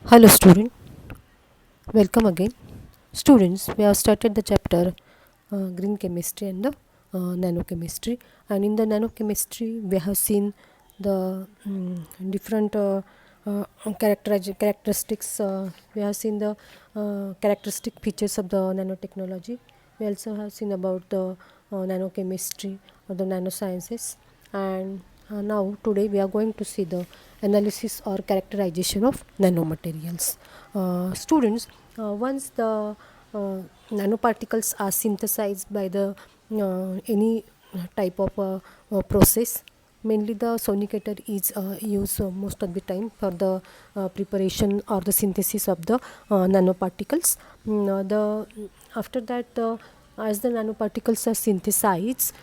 Hello student, welcome again. Students, we have started the chapter green chemistry and the nanochemistry, and in the nanochemistry we have seen the different characteristics. We have seen the characteristic features of the nanotechnology. We also have seen about the nanochemistry or the nanosciences, and now today we are going to see the analysis or characterization of nanomaterials. Students, once the nanoparticles are synthesized by the any type of process, mainly the sonicator is used most of the time for the preparation or the synthesis of the nanoparticles. The after that, as the nanoparticles are synthesized,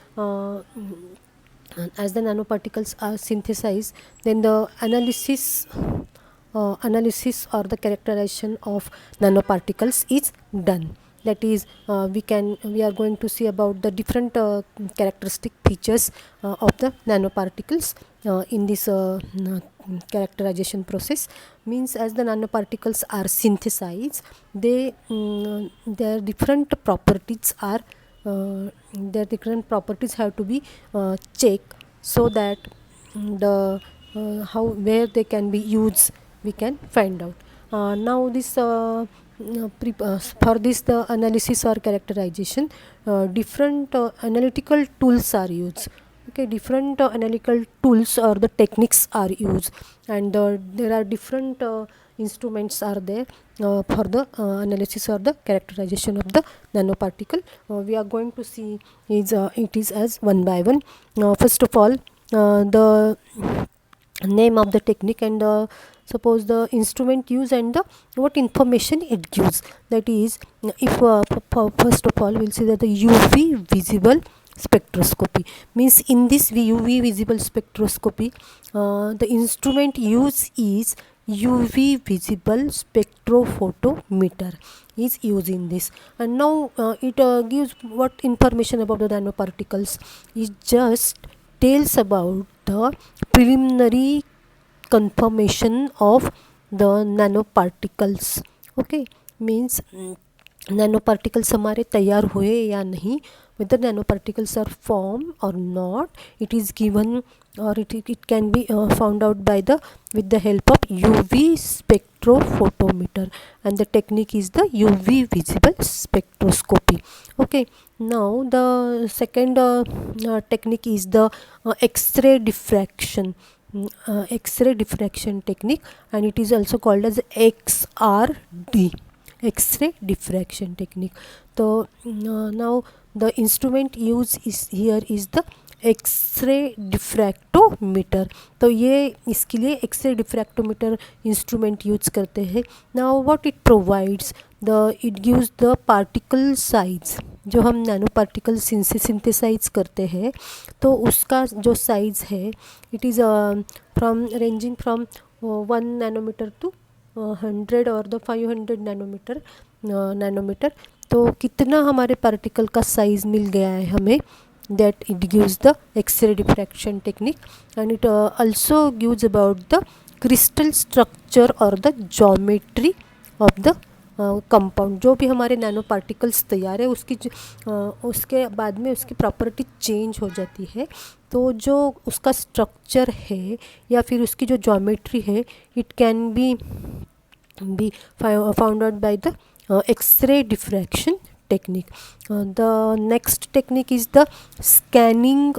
as the nanoparticles are synthesized, then the analysis or the characterization of nanoparticles is done. That is, we are going to see about the different characteristic features of the nanoparticles in this characterization process. Means, as the nanoparticles are synthesized, their different properties are their different properties have to be checked, so that the how where they can be used we can find out. Now this for this the analysis or characterization, different analytical tools are used. Okay, different analytical tools or the techniques are used, and there are different instruments are there for the analysis or the characterization of the nanoparticle. We are going to see it is as one by one. First of all, the name of the technique, and suppose the instrument used and the what information it gives. That is, if first of all we'll see that the UV visible spectroscopy means, in this UV visible spectroscopy, the instrument used is UV visible spectrophotometer is used in this. And now it gives what information about the nanoparticles. It just tells about the preliminary confirmation of the nanoparticles. Okay, means nanoparticles हमारे तैयार हुए या नहीं, whether nanoparticles are formed or not, it is given, or it can be found out by the with the help of UV spectrophotometer, and the technique is the UV visible spectroscopy. Okay, now the second technique is the X-ray diffraction. X-ray diffraction technique, and it is also called as XRD, X-ray diffraction technique. So now the instrument used is here is the X ray diffractometer. तो ये इसके लिए x ray डिफ्रैक्टोमीटर instrument use करते हैं. Now what it provides, it gives the particle size. जो हम nano particle synthesise करते हैं, तो उसका जो साइज़ है, it is from ranging from 1 nanometre to 100 और द 500 नैनोमीटर. तो कितना हमारे पार्टिकल का साइज़ मिल गया है हमें, that it gives the X-ray diffraction technique. And it also gives about the crystal structure or the geometry of the compound. जो भी हमारे नैनो पार्टिकल्स तैयार है, उसके बाद में उसकी प्रॉपर्टी चेंज हो जाती है. तो जो उसका स्ट्रक्चर है या फिर उसकी जो ज्योमेट्री है, it can be found out by the X ray diffraction technique. The next technique is the scanning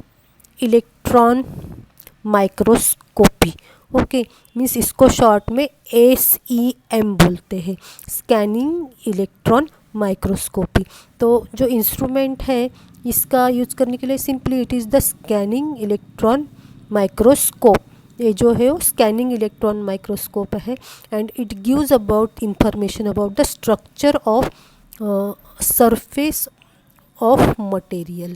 electron microscopy. Okay, means इसको शॉर्ट में SEM बोलते हैं, स्कैनिंग इलेक्ट्रॉन माइक्रोस्कोपी. तो जो इंस्ट्रूमेंट है इसका यूज करने के लिए simply it is the scanning electron microscope. ये जो है वो स्कैनिंग इलेक्ट्रॉन माइक्रोस्कोप है, and it gives about information about the structure of surface of material.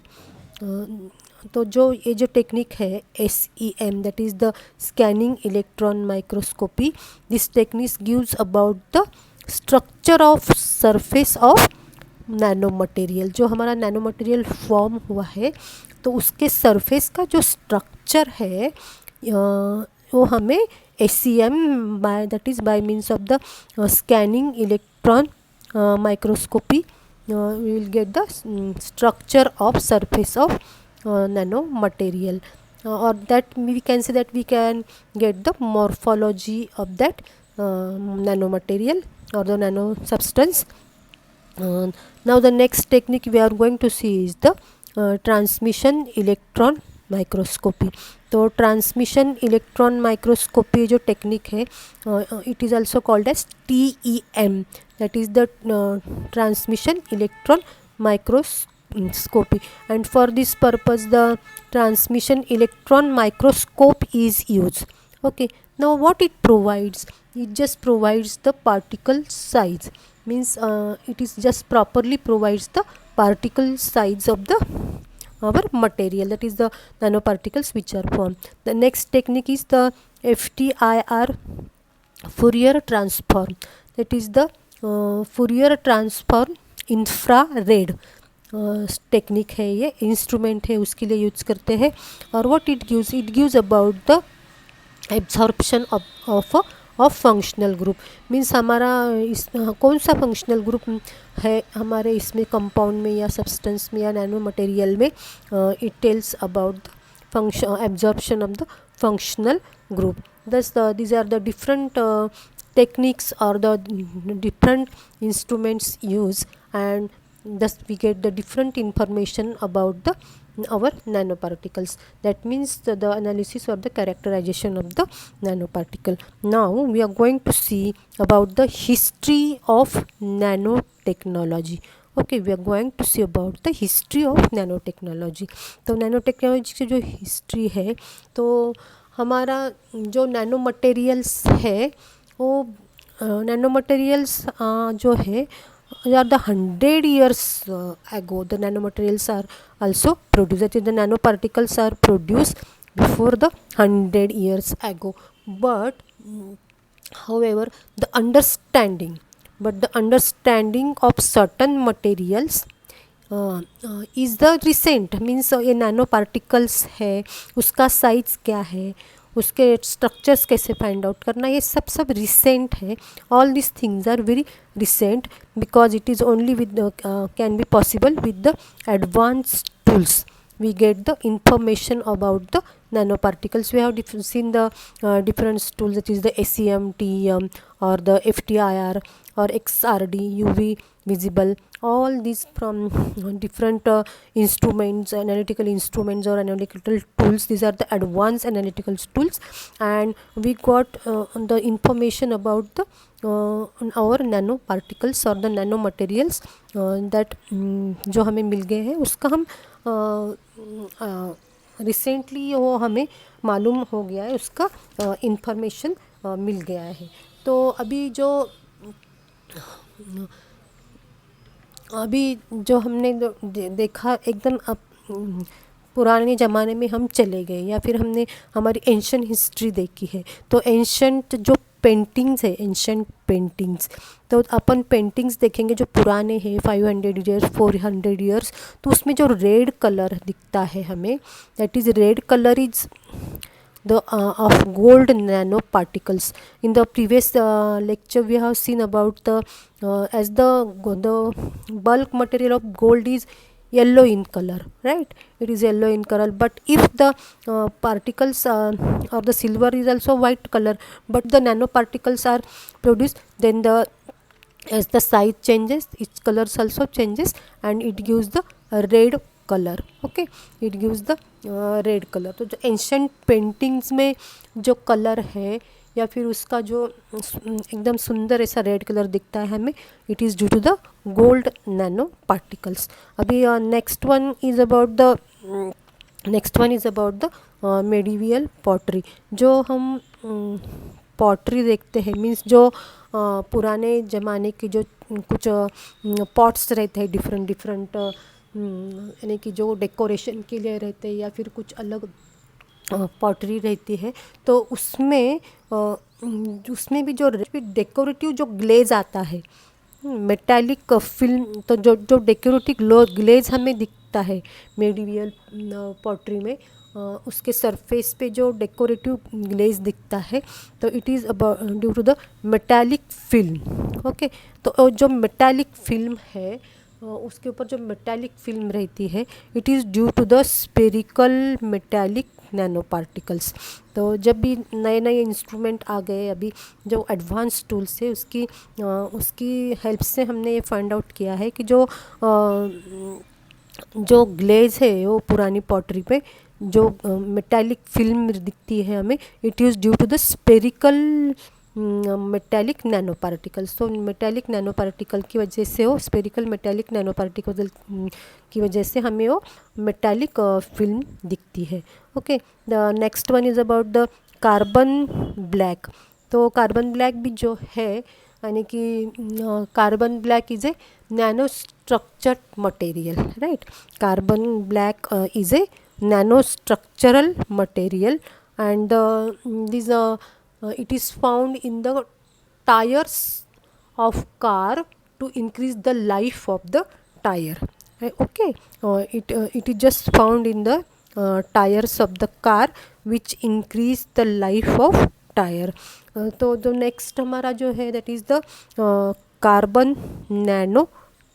तो जो ये जो टेक्निक है SEM, that is the scanning electron microscopy, this technique gives about the structure of surface of nano material. जो हमारा nano material form हुआ है, तो उसके सरफेस का जो स्ट्रक्चर है वो हमें SEM, that is by means of the scanning electron microscopy. We will get the structure of surface of nanomaterial, or that we can say that we can get the morphology of that nanomaterial or the nano substance. Now the next technique we are going to see is the transmission electron microscopy. तो transmission electron microscopy जो technique है, it is also called as TEM, that is the transmission electron microscopy, and for this purpose the transmission electron microscope is used. Okay, now what it provides? It just provides the particle size, means it is just properly provides the particle size of the our material, that is the nanoparticles which are formed. The next technique is the FTIR, Fourier transform, that is the Fourier transform infrared technique है, ये instrument है उसके लिए use करते हैं. और what it gives about the absorption of functional group, means हमारा इस कौन सा फंक्शनल ग्रुप है हमारे इसमें कंपाउंड में या सब्सटेंस में या नैनो मटेरियल में. It tells about the function absorption of the functional group. Thus these are the different techniques or the different instruments used, and thus we get the different information about the our nanoparticles. That means the analysis or the characterization of the nanoparticle. Now we are going to see about the history of nanotechnology. Okay, we are going to see about the history of nanotechnology. तो nanotechnology की जो history है, तो हमारा जो nano materials है वो nano materials जो है are the 100 years ago the nanomaterials are also produced, that is the nanoparticles are produced before the 100 years ago. But however the understanding of certain materials is the recent, means ये nano particles है उसका size क्या है, उसके structures कैसे find out करना, ये सब रिसेंट है. All this things are very recent because it is only with can be possible with the advanced tools. We get the information about the nanoparticles. We have seen the different tools, that is the SEM, TEM, or the FTIR or XRD, UV visible, all these from different instruments, analytical instruments or analytical tools. These are the advanced analytical tools, and we got the information about the our nanoparticles or the nanomaterials that जो हमें मिल गए हैं उसका हम recently वो हमें मालूम हो गया है, उसका इंफॉर्मेशन मिल गया है. तो अभी जो हमने देखा एकदम पुराने ज़माने में हम चले गए या फिर हमने हमारी एंशंट हिस्ट्री देखी है. तो एंशंट जो पेंटिंग्स है, एंशंट पेंटिंग्स, तो अपन पेंटिंग्स देखेंगे जो पुराने हैं 500 ईयर्स 400 ईयर्स, तो उसमें जो रेड कलर दिखता है हमें, that is red colour is the of gold nano particles. In the previous lecture we have seen about the as the bulk material of gold is yellow in color, right? It is yellow in color, but if the particles or the silver is also white color, but the nanoparticles are produced, then the as the size changes its colors also changes and it gives the red colour. Okay, it gives the red colour. तो जो ancient paintings में जो colour है या फिर उसका जो एकदम सुंदर ऐसा रेड कलर दिखता है हमें, it is due to the gold nano particles. अभी next one is about the medieval pottery. जो हम पॉटरी देखते हैं, मीन्स जो पुराने ज़माने के जो कुछ पॉट्स रहते हैं डिफरेंट यानी कि जो डेकोरेशन के लिए रहते हैं या फिर कुछ अलग पॉटरी रहती है, तो उसमें भी जो डेकोरेटिव जो ग्लेज आता है, मेटालिक फिल्म, तो जो डेकोरेटिव ग्लेज हमें दिखता है मेडिवियल पॉटरी में, उसके सरफेस पे जो डेकोरेटिव ग्लेज दिखता है, तो it is about due to the metallic film. Okay, तो जो मेटालिक फिल्म है, उसके ऊपर जो मेटालिक फिल्म रहती है, it is due to the spherical metallic nano particles. तो जब भी नए नए इंस्ट्रूमेंट आ गए, अभी जो एडवांस टूल्स है, उसकी हेल्प से हमने ये फाइंड आउट किया है कि जो ग्लेज है वो पुरानी पॉटरी पे जो मेटालिक फिल्म दिखती है हमें, it is due to the spherical metallic nano particles. तो मेटालिक नैनो पार्टिकल की वजह से वो स्पेरिकल मेटालिक नैनो पार्टिकल की वजह से हमें वो मेटालिक फिल्म दिखती है। Okay, the next one is about the carbon black. तो कार्बन ब्लैक भी जो है, यानी कि carbon black is a nano structured material, right. Carbon black is a nano structural material, and it is found in the tires of car to increase the life of the tire. Okay, it is just found in the tires of the car which increase the life of tire. तो जो next हमारा जो है, that is the carbon nano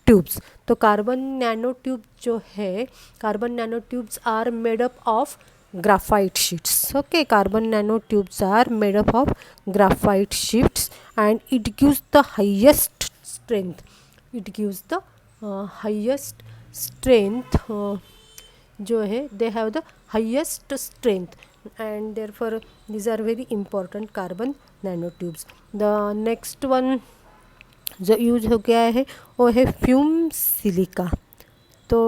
tubes. तो carbon nano tube जो है, carbon nano tubes are made up of graphite sheets. Okay, carbon nanotubes are made up of graphite sheets, and it gives the highest strength. It gives the highest strength. जो है, they have the highest strength, and therefore these are very important carbon nanotubes. The next one जो use हो गया है वो है fume silica. तो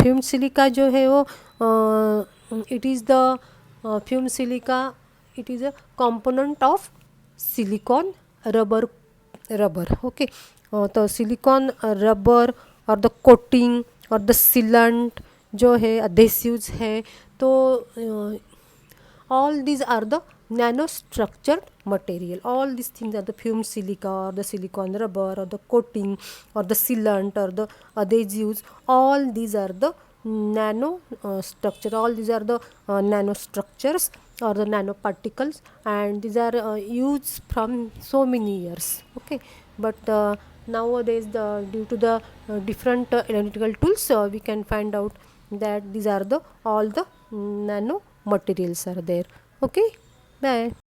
fume silica जो है वो it is the fume silica, it is a component of silicone rubber. Okay, तो सिलिकॉन रबर और द कोटिंग और द सीलेंट जो है, अधेसिव्स है, तो all these are the nano structured material. All these things are the fumed silica or the silicon rubber or the coating or the sealant or the adhesives. All these are the nano structure. All these are the nano structures or the nanoparticles, and these are used from so many years. Okay, but nowadays due to the different analytical tools, we can find out that these are the all the nano materials are there. Okay, bye.